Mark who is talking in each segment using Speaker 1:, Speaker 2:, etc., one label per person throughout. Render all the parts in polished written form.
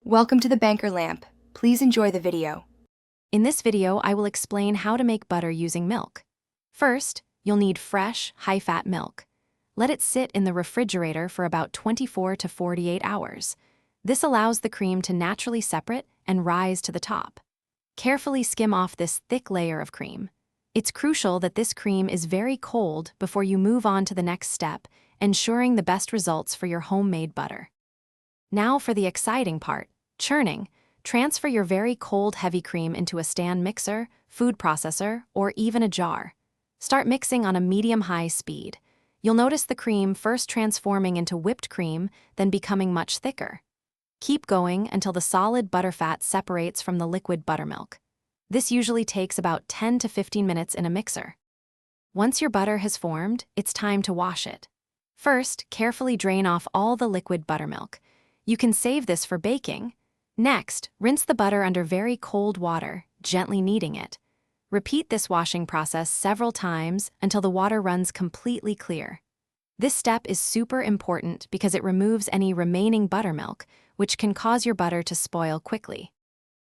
Speaker 1: Welcome to the Banker Lamp. Please enjoy the video.
Speaker 2: In this video, I will explain how to make butter using milk. First, you'll need fresh, high-fat milk. Let it sit in the refrigerator for about 24 to 48 hours. This allows the cream to naturally separate and rise to the top. Carefully skim off this thick layer of cream. It's crucial that this cream is very cold before you move on to the next step, ensuring the best results for your homemade butter. Now for the exciting part, churning. Transfer your very cold heavy cream into a stand mixer, food processor, or even a jar. Start mixing on a medium-high speed. You'll notice the cream first transforming into whipped cream, then becoming much thicker. Keep going until the solid butterfat separates from the liquid buttermilk. This usually takes about 10 to 15 minutes in a mixer. Once your butter has formed, it's time to wash it. First, carefully drain off all the liquid buttermilk. You can save this for baking. Next, rinse the butter under very cold water, gently kneading it. Repeat this washing process several times until the water runs completely clear. This step is super important because it removes any remaining buttermilk, which can cause your butter to spoil quickly.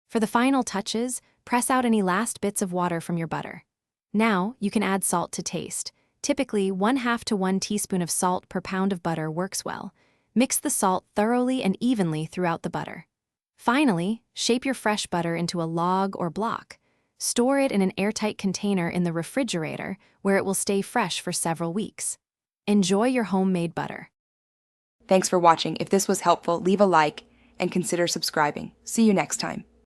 Speaker 2: For the final touches, press out any last bits of water from your butter. Now, you can add salt to taste. Typically, 1/2 to 1 teaspoon of salt per pound of butter works well. Mix the salt thoroughly and evenly throughout the butter. Finally, shape your fresh butter into a log or block. Store it in an airtight container in the refrigerator where it will stay fresh for several weeks. Enjoy your homemade butter.
Speaker 1: Thanks for watching. If this was helpful, leave a like and consider subscribing. See you next time.